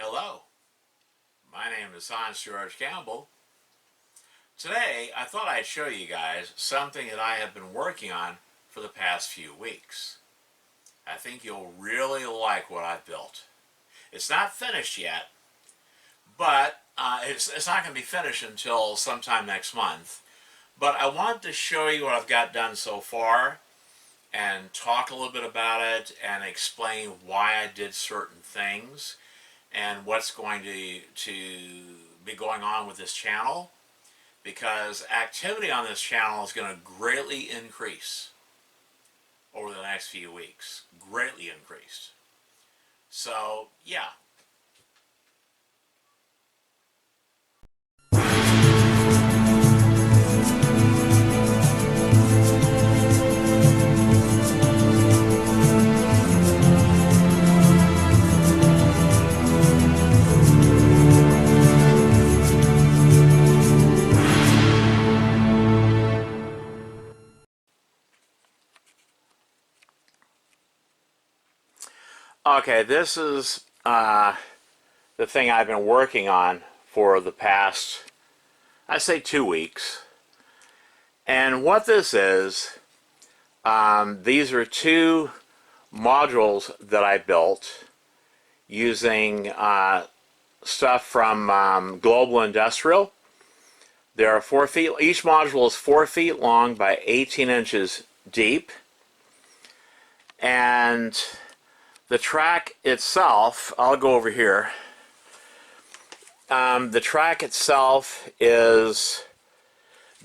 Hello, my name is Hans George Campbell. Today I thought I'd show you guys something that I have been working on for the past few weeks. I think you'll really like what I've built. It's not finished yet, but it's not going to be finished until sometime next month. But I wanted to show you what I've got done so far and talk a little bit about it and explain why I did certain things and what's going to be going on with this channel, because activity on this channel is going to greatly increase over the next few weeks. Greatly increased. So, yeah. Okay, this is the thing I've been working on for the past, I'd say 2 weeks. And what this is, these are 2 modules that I built using stuff from Global Industrial. They are 4 feet, each module is 4 feet long by 18 inches deep. And the track itself, I'll go over here. The track itself is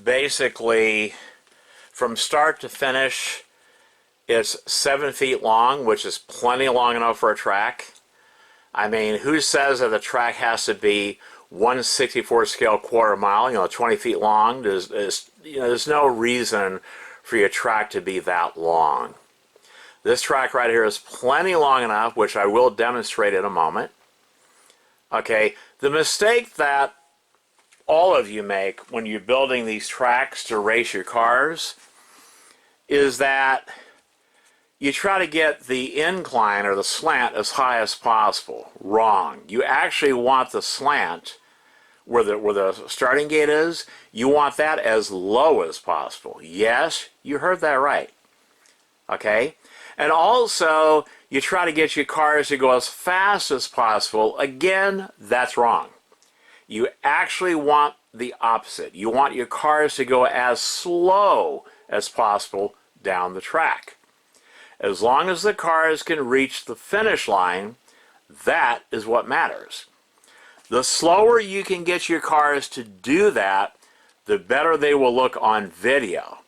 basically, from start to finish, it's 7 feet long, which is plenty long enough for a track. I mean, who says that the track has to be 1/64 scale quarter mile, 20 feet long? There's no reason for your track to be that long. This track right here is plenty long enough, which I will demonstrate in a moment. Okay, the mistake that all of you make when you're building these tracks to race your cars is that you try to get the incline or the slant as high as possible. Wrong. You actually want the slant where the starting gate is, you want that as low as possible. Yes, you heard that right. Okay? And also, you try to get your cars to go as fast as possible. Again, that's wrong. You actually want the opposite. You want your cars to go as slow as possible down the track. As long as the cars can reach the finish line, that is what matters. The slower you can get your cars to do that, the better they will look on video.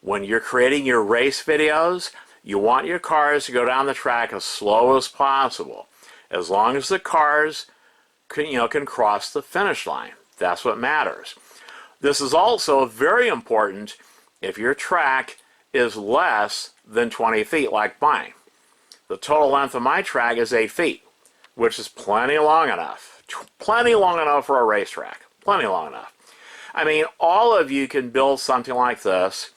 When you're creating your race videos, you want your cars to go down the track as slow as possible, as long as the cars can cross the finish line. That's what matters. This is also very important if your track is less than 20 feet like mine. The total length of my track is 8 feet, which is plenty long enough. Plenty long enough for a racetrack. Plenty long enough. I mean, all of you can build something like this,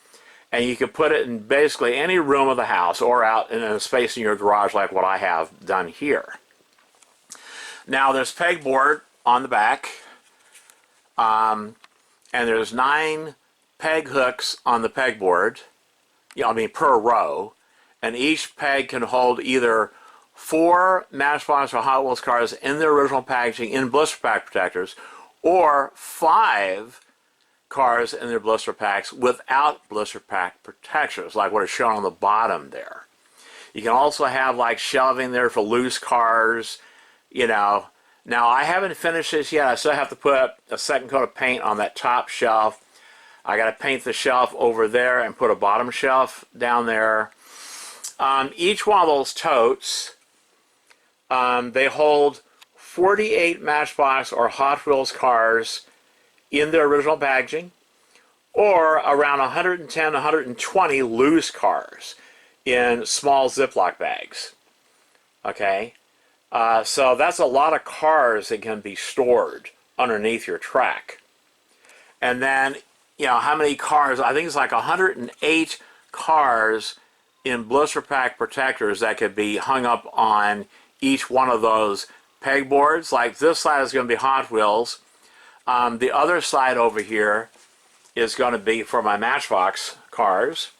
and you can put it in basically any room of the house or out in a space in your garage like what I have done here. Now there's pegboard on the back, and there's 9 peg hooks on the pegboard, per row, and each peg can hold either 4 Matchbox or Hot Wheels cars in their original packaging in blister pack protectors, or 5 cars in their blister packs without blister pack protectors, like what is shown on the bottom there. You can also have like shelving there for loose cars, Now, I haven't finished this yet. I still have to put a second coat of paint on that top shelf. I got to paint the shelf over there and put a bottom shelf down there. Each one of those totes, they hold 48 Matchbox or Hot Wheels cars in their original packaging, or around 110, 120 loose cars in small Ziploc bags. Okay? So that's a lot of cars that can be stored underneath your track. And then, how many cars? I think it's like 108 cars in blister pack protectors that could be hung up on each one of those pegboards. Like this side is going to be Hot Wheels. The other side over here is going to be for my Matchbox cars.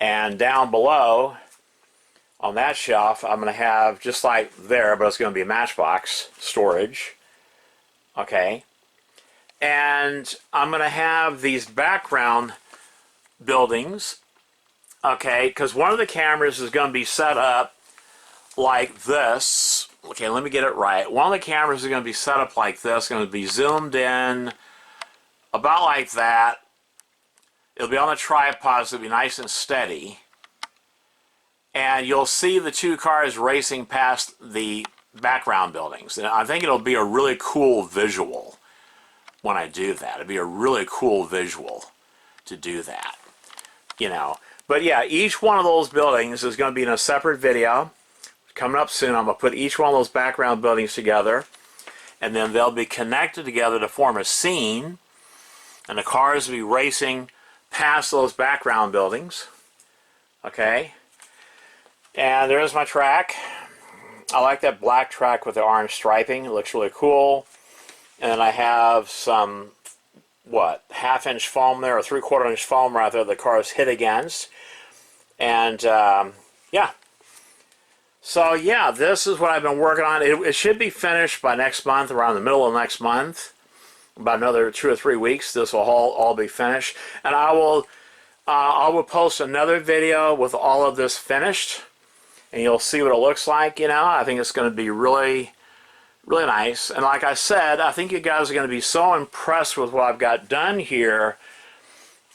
And down below on that shelf, I'm going to have, just like there, but it's going to be Matchbox storage. Okay. And I'm going to have these background buildings. Okay, because one of the cameras is going to be set up like this. Okay, let me get it right. One of the cameras is going to be set up like this, going to be zoomed in about like that. It'll be on the tripod, so it'll be nice and steady. And you'll see the two cars racing past the background buildings. And I think it'll be a really cool visual when I do that. It'll be a really cool visual to do that, you know. But yeah, each one of those buildings is going to be in a separate video. Coming up soon, I'm going to put each one of those background buildings together. And then they'll be connected together to form a scene. And the cars will be racing past those background buildings. Okay. And there's my track. I like that black track with the orange striping. It looks really cool. And then I have some, what, half-inch foam there, or three-quarter-inch foam right there the cars hit against. And, yeah. So, yeah, this is what I've been working on. It should be finished by next month, around the middle of next month. About another 2 or 3 weeks, this will all be finished. And I will post another video with all of this finished. And you'll see what it looks like, you know. I think it's going to be really, really nice. And like I said, I think you guys are going to be so impressed with what I've got done here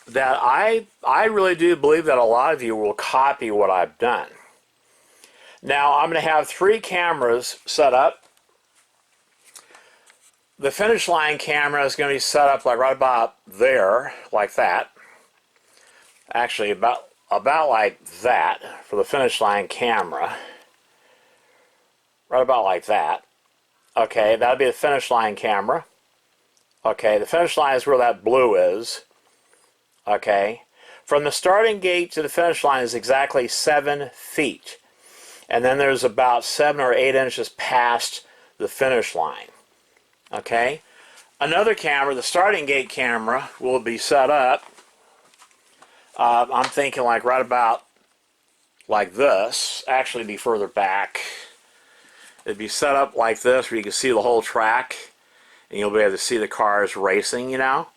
that I really do believe that a lot of you will copy what I've done. Now, I'm going to have 3 cameras set up. The finish line camera is going to be set up like right about there, like that. Actually, about like that for the finish line camera. Right about like that. Okay, that'll be the finish line camera. Okay, the finish line is where that blue is. Okay, from the starting gate to the finish line is exactly 7 feet. And then there's about 7 or 8 inches past the finish line. Okay, another camera, the starting gate camera, will be set up. I'm thinking like right about like this. Actually, be further back. It'd be set up like this where you can see the whole track. And you'll be able to see the cars racing, you know.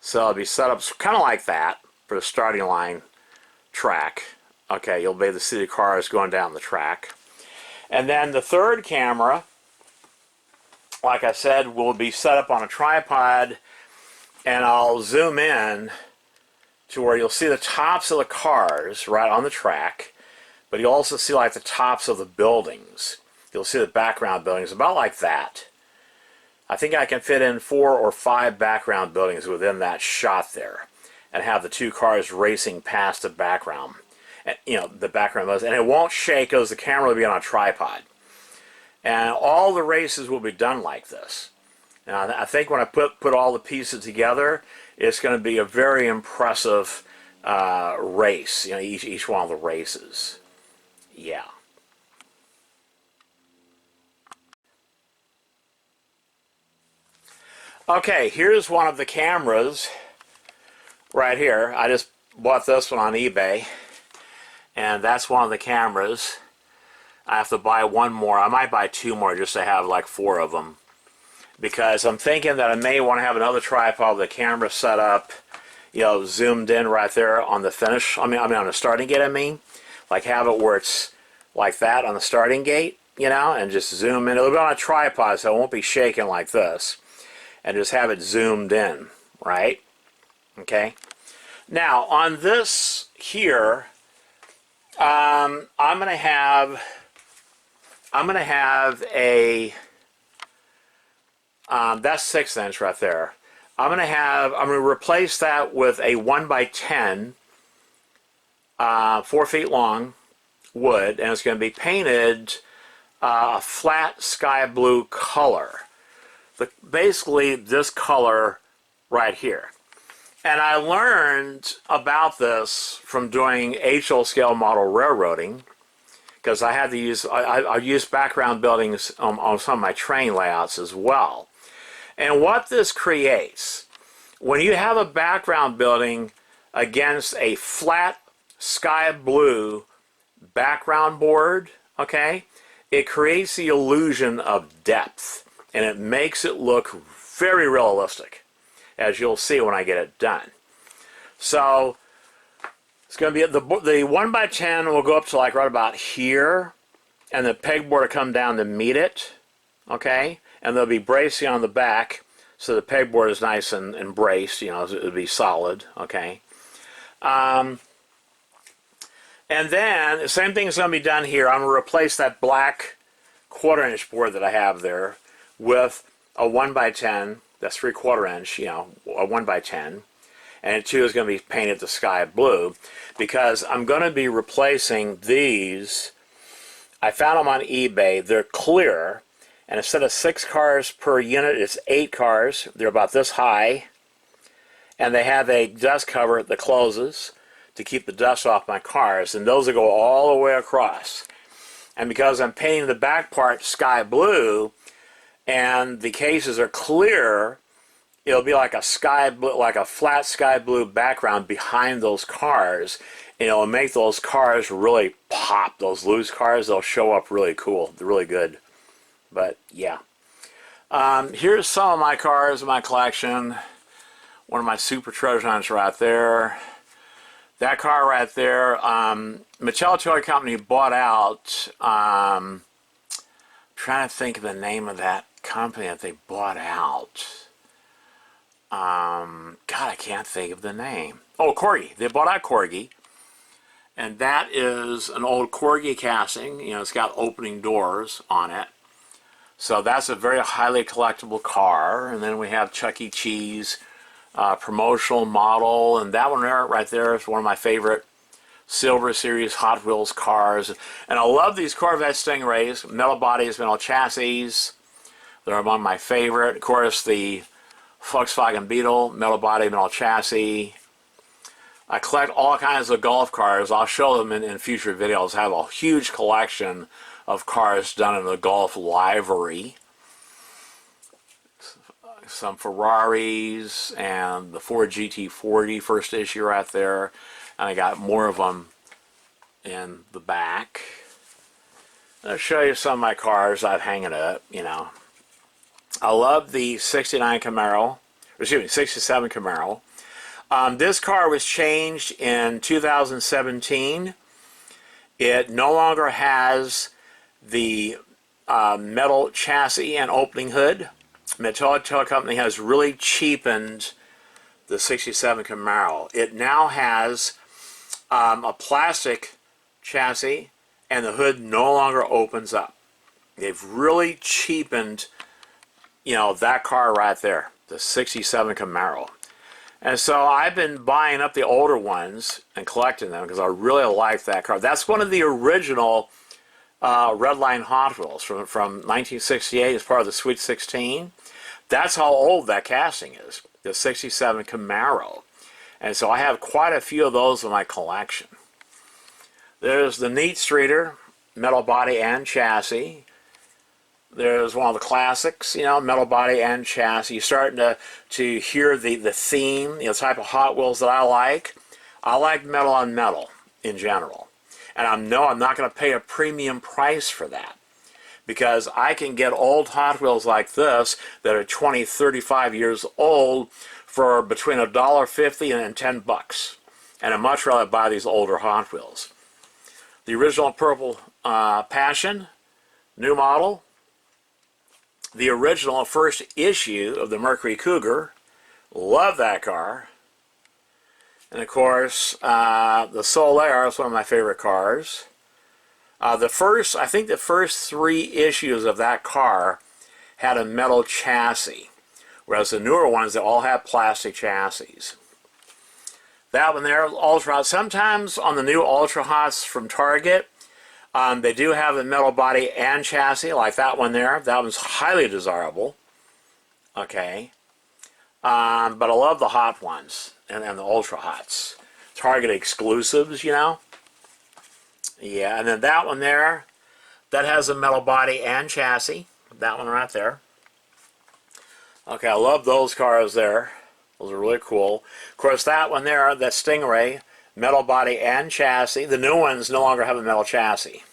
So it'll be set up kind of like that for the starting line track. Okay, you'll be able to see the cars going down the track. And then the third camera, like I said, will be set up on a tripod, and I'll zoom in to where you'll see the tops of the cars right on the track, but you'll also see like the tops of the buildings. You'll see the background buildings about like that. I think I can fit in 4 or 5 background buildings within that shot there and have the 2 cars racing past the background. And, you know, the background buildings. And it won't shake because the camera will be on a tripod. And all the races will be done like this. And I think when I put all the pieces together, it's going to be a very impressive race. You know, each one of the races. Yeah. Okay, here's one of the cameras right here. I just bought this one on eBay. And that's one of the cameras. I have to buy one more. I might buy 2 more just to have like 4 of them. Because I'm thinking that I may want to have another tripod with the camera set up, you know, zoomed in right there on the finish. I mean on the starting gate, Like have it where it's like that on the starting gate, you know, and just zoom in. It'll be on a tripod so it won't be shaking like this. And just have it zoomed in, right? Okay. Now, on this here, I'm gonna have a that's 6 inch right there. I'm gonna replace that with a 1x10 4 feet long wood, and it's going to be painted a flat sky blue color. Basically this color right here. And I learned about this from doing HL scale model railroading, because I had to use, I used background buildings on some of my train layouts as well. And what this creates, when you have a background building against a flat sky blue background board, okay, it creates the illusion of depth, and it makes it look very realistic, as you'll see when I get it done. So it's going to be the 1x10 will go up to like right about here, and the pegboard will come down to meet it, okay, and there'll be bracing on the back, so the pegboard is nice and braced, you know, it'll be solid, okay. And then, the same thing is going to be done here. I'm going to replace that black 1/4 inch board that I have there with a 1x10, that's 3/4 inch, you know, a 1x10. And it too is going to be painted the sky blue, because I'm going to be replacing these. I found them on eBay. They're clear, and instead of 6 cars per unit, it's 8 cars. They're about this high, and they have a dust cover that closes to keep the dust off my cars, and those will go all the way across. And because I'm painting the back part sky blue and the cases are clear, it'll be like a sky blue, like a flat sky blue background behind those cars, and it'll make those cars really pop. Those loose cars, they'll show up really cool. They're really good. But yeah, here's some of my cars in my collection. One of my super treasure hunts right there. That car right there, Mattel Toy Company bought out, trying to think of the name of that company that they bought out. God, I can't think of the name. Oh, Corgi. They bought out Corgi. And that is an old Corgi casting. You know, it's got opening doors on it. So that's a very highly collectible car. And then we have Chuck E. Cheese. Promotional model, and that one right there is one of my favorite Silver Series Hot Wheels cars. And I love these Corvette Stingrays, metal bodies, metal chassis. They're among my favorite. Of course, the Volkswagen Beetle, metal body, metal chassis. I collect all kinds of golf cars. I'll show them in future videos. I have a huge collection of cars done in the golf livery. Some Ferraris and the Ford GT40 first issue right there, and I got more of them in the back. I'll show you some of my cars I've hanging up. You know, I love the 69 Camaro, excuse me, 67 Camaro. This car was changed in 2017. It no longer has the metal chassis and opening hood. Mattel Toy Company has really cheapened the 67 Camaro. It now has a plastic chassis, and the hood no longer opens up. They've really cheapened, you know, that car right there, the 67 Camaro. And so I've been buying up the older ones and collecting them because I really like that car. That's one of the original Redline Hot Wheels from 1968 as part of the Sweet 16. That's how old that casting is, the 67 Camaro. And so I have quite a few of those in my collection. There's the Neat Streeter, metal body and chassis. There's one of the classics, you know, metal body and chassis. You're starting to hear the theme, you know, the type of Hot Wheels that I like. I like metal on metal in general. And I'm not going to pay a premium price for that, because I can get old Hot Wheels like this that are 20, 35 years old for between $1.50 and $10. And I'd much rather buy these older Hot Wheels. The original Purple Passion, new model. The original first issue of the Mercury Cougar. Love that car. And of course, the Soleil is one of my favorite cars. I think the first 3 issues of that car had a metal chassis, whereas the newer ones, they all have plastic chassis. That one there, Ultra Hot. Sometimes on the new Ultra Hots from Target, they do have a metal body and chassis, like that one there. That one's highly desirable. Okay. But I love the hot ones and the Ultra Hots. Target exclusives, you know. Yeah, and then that one there, that has a metal body and chassis. That one right there. Okay, I love those cars there. Those are really cool. Of course, that one there, that Stingray, metal body and chassis. The new ones no longer have a metal chassis.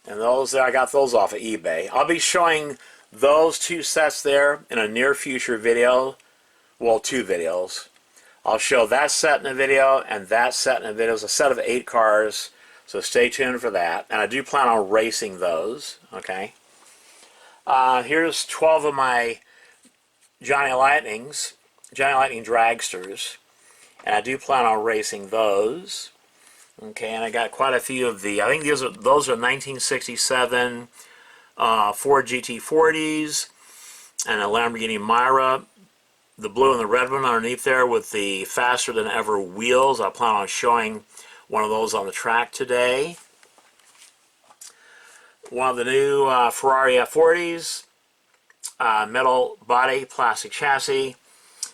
And those there, I got those off of eBay. I'll be showing those two sets there in a near future video. Well, two videos. I'll show that set in a video and that set in a video. It's a set of 8 cars, so stay tuned for that. And I do plan on racing those, okay? Here's 12 of my Johnny Lightning dragsters, and I do plan on racing those. Okay, and I got quite a few of the, I think those are 1967 Ford GT40s and a Lamborghini Myra. The blue and the red one underneath there with the faster than ever wheels. I plan on showing one of those on the track today. One of the new Ferrari F40s, metal body, plastic chassis,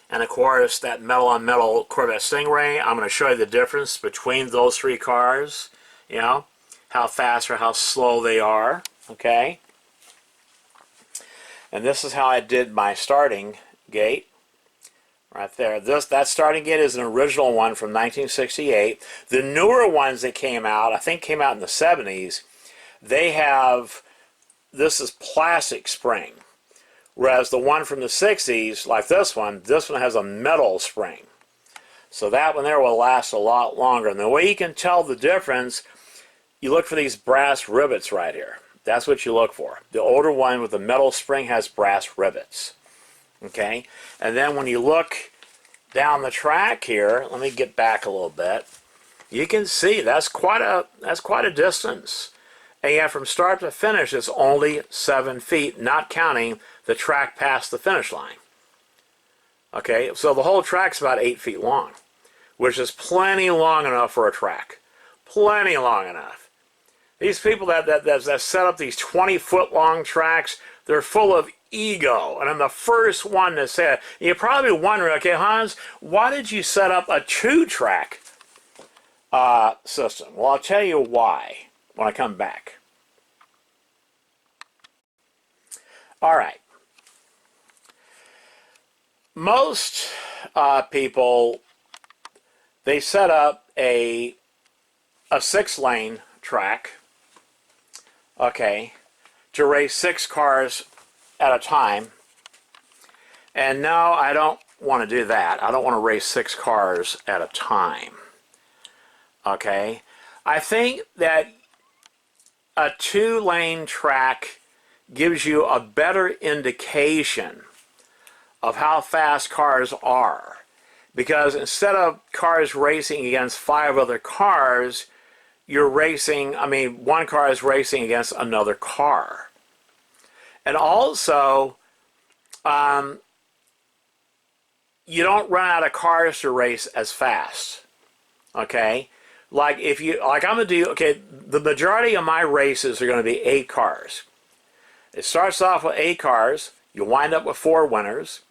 and of course that metal on metal Corvette Stingray. I'm going to show you the difference between those 3 cars, you know, how fast or how slow they are, okay? And this is how I did my starting gate. Right there. That starting gate is an original one from 1968. The newer ones that came out, I think came out in the 70s, they have, this is plastic spring. Whereas the one from the 60s, like this one has a metal spring. So that one there will last a lot longer. And the way you can tell the difference, you look for these brass rivets right here. That's what you look for. The older one with the metal spring has brass rivets. Okay, and then when you look down the track here, let me get back a little bit. You can see that's quite a distance, and yet from start to finish it's only 7 feet, not counting the track past the finish line. Okay, so the whole track's about 8 feet long, which is plenty long enough for a track. Plenty long enough. These people that set up these 20-foot long tracks, they're full of ego, and I'm the first one to say it. You're probably wondering, okay, Hans, why did you set up a 2-track system? Well, I'll tell you why when I come back. All right. Most people, they set up a 6-lane track, okay, to race 6 cars at a time. And no, I don't want to do that. I don't want to race 6 cars at a time. Okay? I think that a 2-lane track gives you a better indication of how fast cars are. Because instead of cars racing against 5 other cars, you're racing, one car is racing against another car. And also, you don't run out of cars to race as fast. Okay? Like I'm gonna do, okay, the majority of my races are gonna be 8 cars. It starts off with 8 cars, you wind up with 4 winners.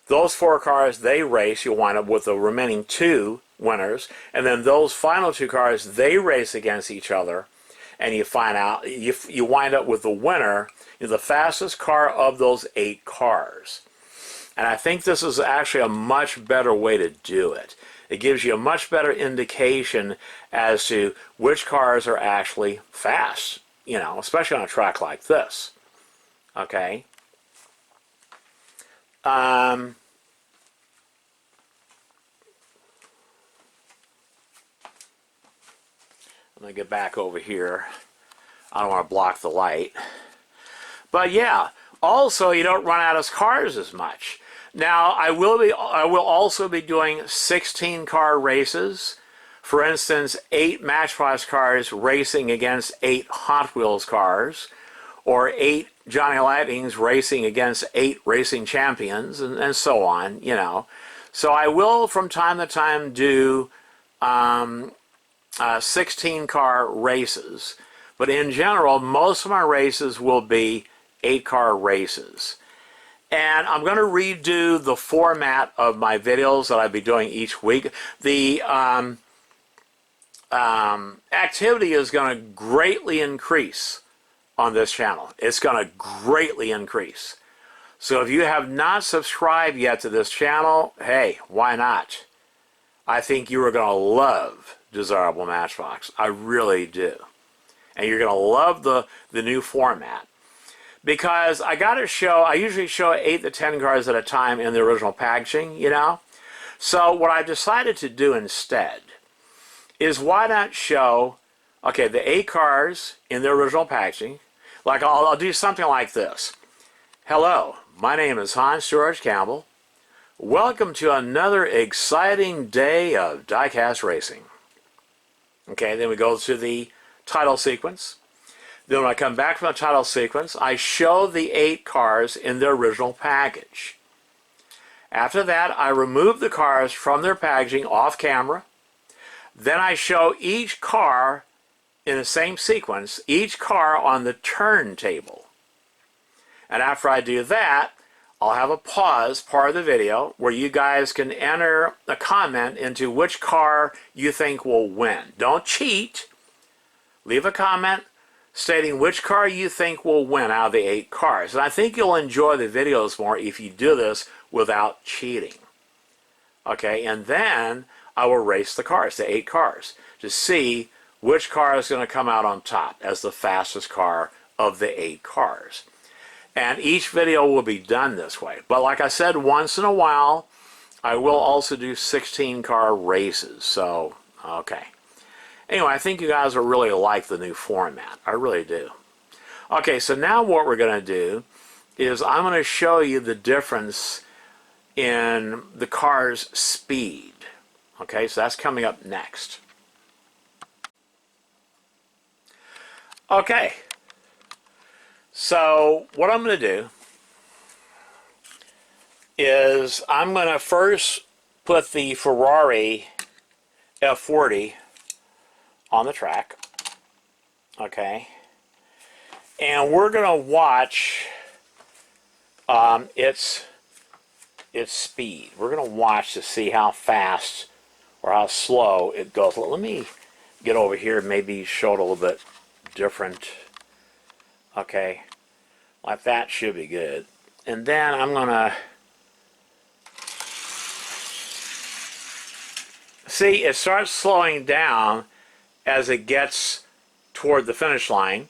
Those 4 cars they race, you'll wind up with the remaining 2 winners, and then those final 2 cars they race against each other, and you find out you wind up with the winner, the fastest car of those 8 cars. And I think this is actually a much better way to do it. It gives you a much better indication as to which cars are actually fast, especially on a track like this. Okay? Let me get back over here. I don't want to block the light. But yeah, also you don't run out of cars as much. Now I will also be doing 16-car races. For instance, 8 Matchbox cars racing against 8 Hot Wheels cars, or 8 Johnny Lightnings racing against 8 racing champions, and so on, So I will from time to time do 16-car races. But in general, most of my races will be 8-car races. And I'm going to redo the format of my videos that I'll be doing each week. activity is going to greatly increase on this channel. It's going to greatly increase. So if you have not subscribed yet to this channel, hey, why not? I think you are going to love Desirable Matchbox. I really do. And you're going to love the new format. Because I usually show 8 to 10 cars at a time in the original packaging, you know. So what I decided to do instead is why not show, okay, the 8 cars in the original packaging. Like I'll do something like this. Hello, my name is Hans George Campbell. Welcome to another exciting day of diecast racing. Okay, then we go to the title sequence. Then when I come back from the title sequence, I show the 8 cars in their original package. After that, I remove the cars from their packaging off camera. Then I show each car in the same sequence, each car on the turntable. And after I do that, I'll have a pause part of the video where you guys can enter a comment into which car you think will win. Don't cheat. Leave a comment stating which car you think will win out of the 8 cars. And I think you'll enjoy the videos more if you do this without cheating. Okay, and then I will race the cars, the 8 cars, to see which car is going to come out on top as the fastest car of the 8 cars. And each video will be done this way. But like I said, once in a while, I will also do 16-car races. So, okay. Anyway, I think you guys will really like the new format. I really do. Okay, so now what we're going to do is I'm going to show you the difference in the car's speed. Okay, so that's coming up next. Okay. So what I'm going to do is I'm going to first put the Ferrari F40 on the track, okay, and we're going to watch its speed. We're going to watch to see how fast or how slow it goes. Let me get over here and maybe show it a little bit different. Okay, like that should be good. And then I'm gonna see it starts slowing down as it gets toward the finish line,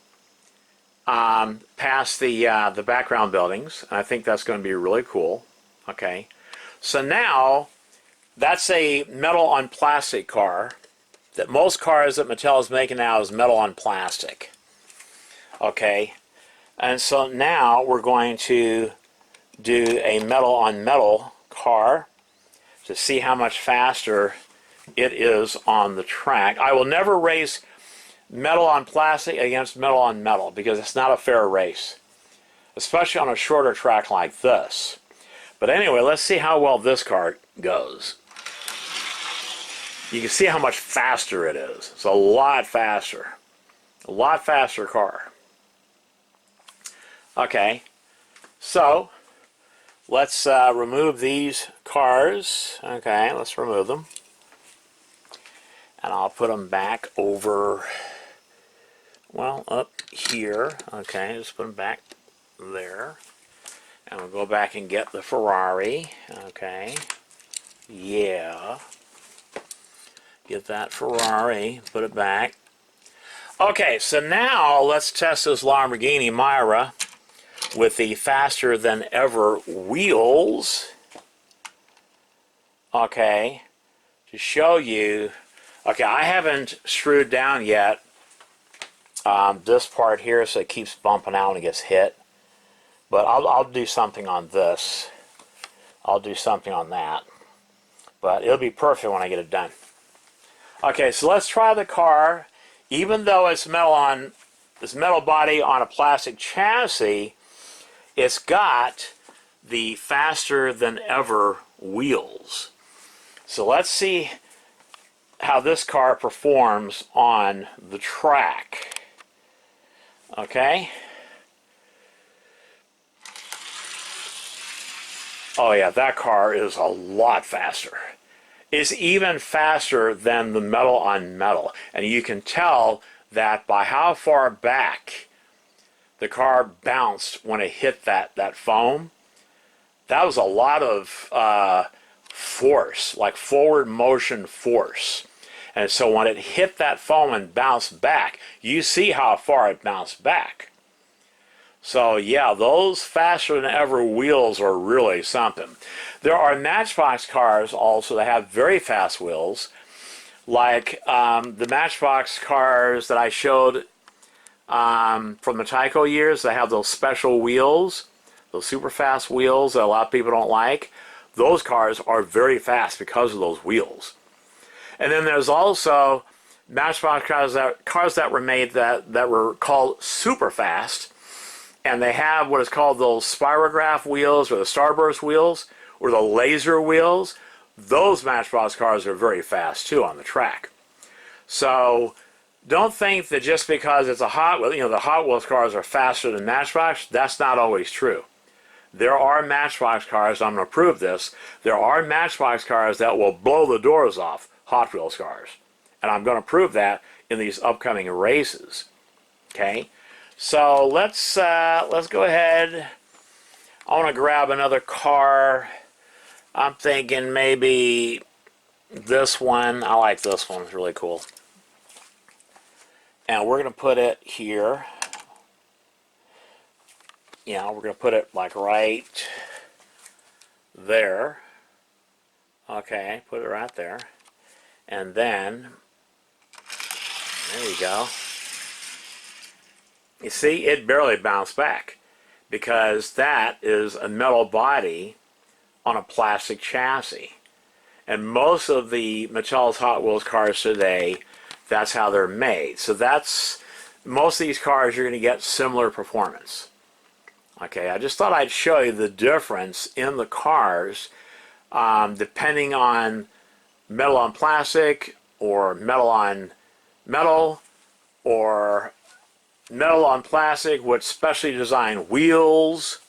past the background buildings. And I think that's going to be really cool. Okay, so now that's a metal on plastic car. That most cars that Mattel is making now is metal on plastic. Okay, and so now we're going to do a metal on metal car to see how much faster it is on the track. I will never race metal on plastic against metal on metal because it's not a fair race, especially on a shorter track like this. But anyway, let's see how well this car goes. You can see how much faster it is. It's a lot faster. A lot faster car. Okay, so let's remove these cars. Okay, let's remove them. And I'll put them back over, well, up here. Okay, just put them back there. And we'll go back and get the Ferrari. Okay, yeah. Get that Ferrari, put it back. Okay, so now let's test this Lamborghini Miura with the faster than ever wheels. Okay, to show you. Okay, I haven't screwed down yet this part here, so it keeps bumping out and it gets hit. But I'll do something on this. I'll do something on that. But it'll be perfect when I get it done. Okay, so let's try the car. Even though it's metal body on a plastic chassis, it's got the faster than ever wheels. So let's see how this car performs on the track. Okay. Oh yeah, that car is a lot faster. is even faster than the metal on metal. And you can tell that by how far back the car bounced when it hit that foam. That was a lot of force, like forward motion force. And so when it hit that foam and bounced back, you see how far it bounced back. So yeah, those faster than ever wheels are really something. There are Matchbox cars also that have very fast wheels, like the Matchbox cars that I showed from the Tyco years. They have those special wheels, those super fast wheels that a lot of people don't like. Those cars are very fast because of those wheels. And then there's also Matchbox cars that were made that were called super fast, and they have what is called those spirograph wheels or the starburst wheels or the laser wheels. Those Matchbox cars are very fast too on the track. So don't think that just because it's a Hot Wheel, the Hot Wheels cars are faster than Matchbox. That's not always true. There are Matchbox cars, I'm going to prove this, there are Matchbox cars that will blow the doors off Hot Wheels cars. And I'm going to prove that in these upcoming races. Okay? So let's go ahead. I want to grab another car. I'm thinking maybe this one. I like this one. It's really cool. And we're going to put it here. We're going to put it like right there. Okay, put it right there. And then, there you go. You see, it barely bounced back because that is a metal body on a plastic chassis. And most of the Mattel's Hot Wheels cars today, that's how they're made. So most of these cars, you're going to get similar performance. Okay, I just thought I'd show you the difference in the cars depending on metal on plastic or metal on metal or metal on plastic with specially designed wheels,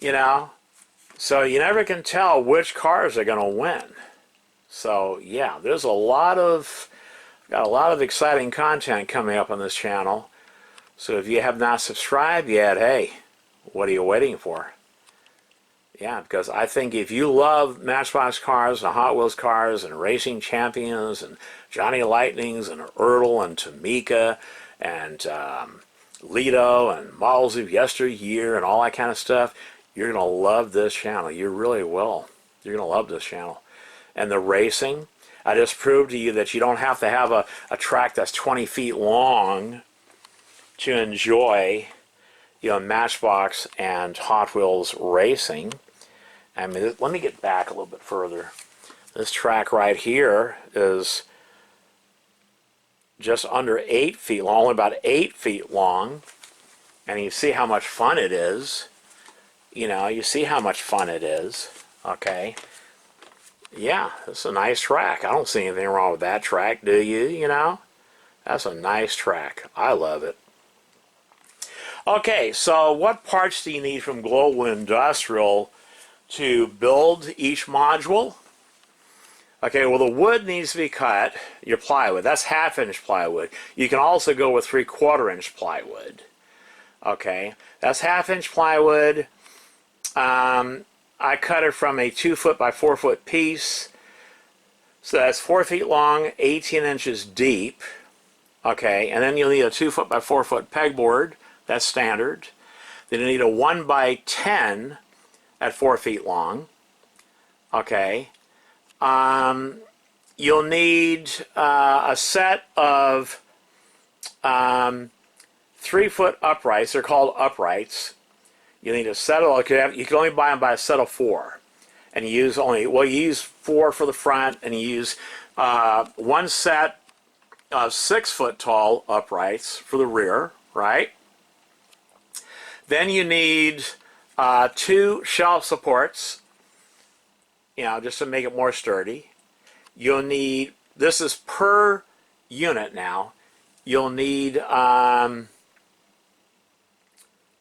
So you never can tell which cars are going to win. So yeah, there's got a lot of exciting content coming up on this channel. So if you have not subscribed yet, hey, what are you waiting for? Yeah, because I think if you love Matchbox cars and Hot Wheels cars and Racing Champions and Johnny Lightnings and Ertl and Tamika and Lido and models of yesteryear and all that kind of stuff, you're going to love this channel. You really will. You're going to love this channel. And the racing, I just proved to you that you don't have to have a track that's 20 feet long to enjoy, Matchbox and Hot Wheels racing. I mean, let me get back a little bit further. This track right here is just under 8 feet long, only about 8 feet long. And you see how much fun it is. You see how much fun it is. Okay. Yeah, it's a nice track. I don't see anything wrong with that track, do you? That's a nice track. I love it. Okay, so what parts do you need from Global Industrial to build each module? Okay, well, the wood needs to be cut, your plywood. That's 1/2-inch plywood. You can also go with 3/4-inch plywood. Okay, that's 1/2-inch plywood. I cut it from a 2-foot by 4-foot piece. So that's 4 feet long, 18 inches deep. Okay, and then you'll need a 2-foot by 4-foot pegboard. That's standard. Then you need a 1 by 10 at 4 feet long. Okay. You'll need a set of 3-foot uprights. They're called uprights. You need a set of, you can only buy them by a set of 4. And you use 4 for the front, and you use one set of 6-foot tall uprights for the rear, right? Then you need 2 shelf supports, just to make it more sturdy. You'll need, this is per unit now, you'll need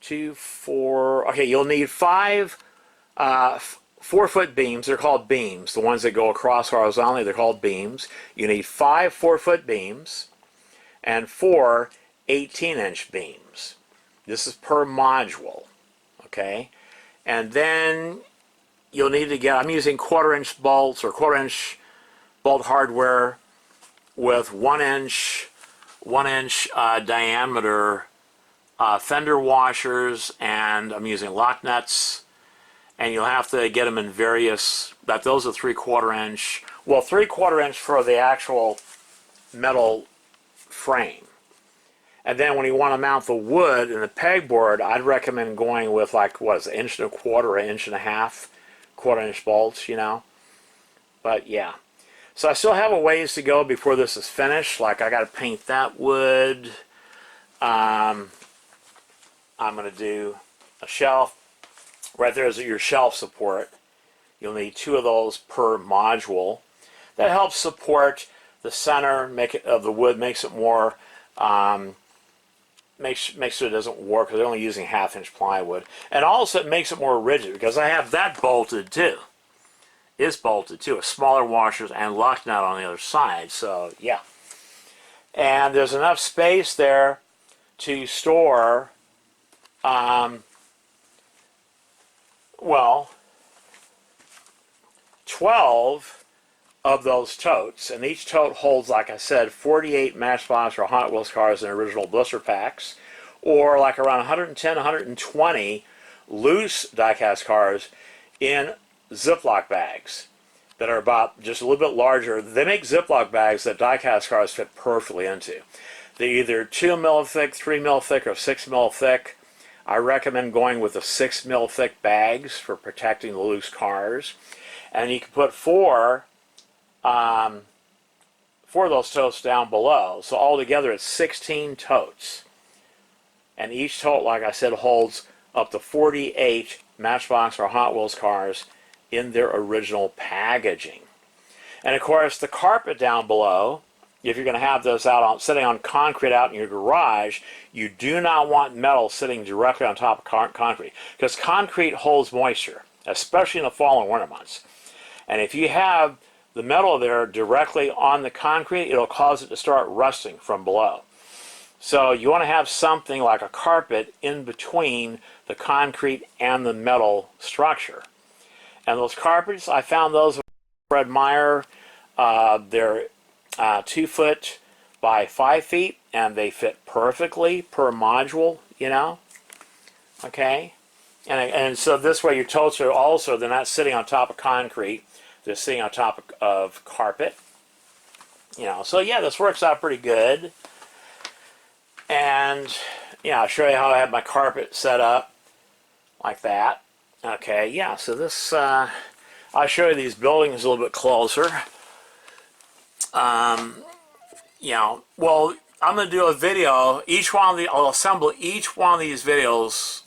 2, 4, okay, you'll need 5 4-foot beams. They're called beams. The ones that go across horizontally, they're called beams. You need 5 4-foot beams and 4 18-inch beams. This is per module, okay? And then you'll need to get, I'm using 1/4-inch bolts or 1/4-inch bolt hardware with 1-inch diameter fender washers, and I'm using lock nuts, and you'll have to get them in various, those are 3/4 inch, well 3/4 inch for the actual metal frame. And then when you want to mount the wood and the pegboard, I'd recommend going with like, what is it, 1.25 or 1.5 1/4-inch bolts, you know. But yeah. So I still have a ways to go before this is finished. Like, I got to paint that wood. I'm going to do a shelf. Right there is your shelf support. You'll need 2 of those per module. That helps support the center of the wood, makes it more, makes sure it doesn't warp, because they're only using 1/2-inch plywood. And also it makes it more rigid, because I have that bolted too. It's bolted too, with smaller washers and lock nut on the other side. So yeah. And there's enough space there to store, well, 12 of those totes, and each tote holds, like I said, 48 Matchbox or Hot Wheels cars in original blister packs, or like around 110, 120 loose die-cast cars in Ziploc bags that are about just a little bit larger. They make Ziploc bags that die-cast cars fit perfectly into. They're either 2 mil thick, 3 mil thick, or 6 mil thick. I recommend going with the 6 mil thick bags for protecting the loose cars. And you can put 4 of those totes down below. So altogether it's 16 totes. And each tote, like I said, holds up to 48 Matchbox or Hot Wheels cars in their original packaging. And of course the carpet down below, if you're going to have those sitting on concrete out in your garage, you do not want metal sitting directly on top of concrete, because concrete holds moisture, especially in the fall and winter months. And if you have the metal there directly on the concrete, it'll cause it to start rusting from below. So you want to have something like a carpet in between the concrete and the metal structure. And those carpets, I found those at Fred Meyer. They're 2 foot by 5 feet, and they fit perfectly per module, you know. Okay, and so this way your totes are also, they're not sitting on top of concrete, they're sitting on top of carpet, you know. So yeah, this works out pretty good. And yeah, I'll show you how I have my carpet set up like that. Okay, yeah, so this, I'll show you these buildings a little bit closer. You know, well, I'm going to do a video. I'll assemble each one of these videos,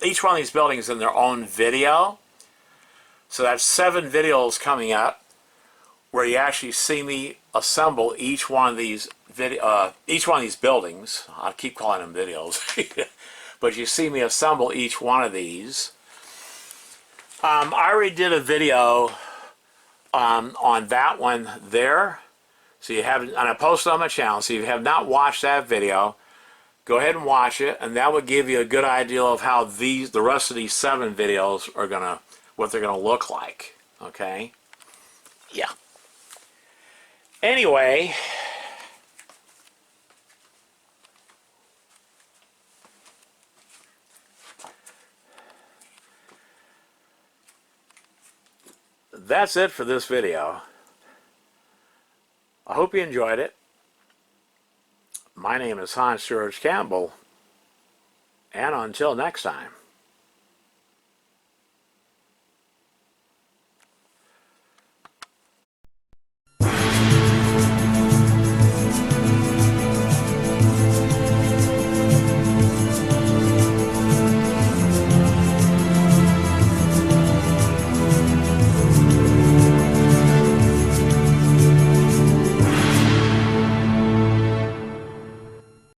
each one of these buildings in their own video. So that's 7 videos coming up where you actually see me assemble each one of these buildings. I keep calling them videos, but you see me assemble each one of these. I already did a video on that one there, so you have, and I posted on my channel. So if you have not watched that video, go ahead and watch it, and that would give you a good idea of how the rest of these 7 videos are what they're gonna look like. Okay, yeah. Anyway, that's it for this video. I hope you enjoyed it. My name is Hans George Campbell, and until next time.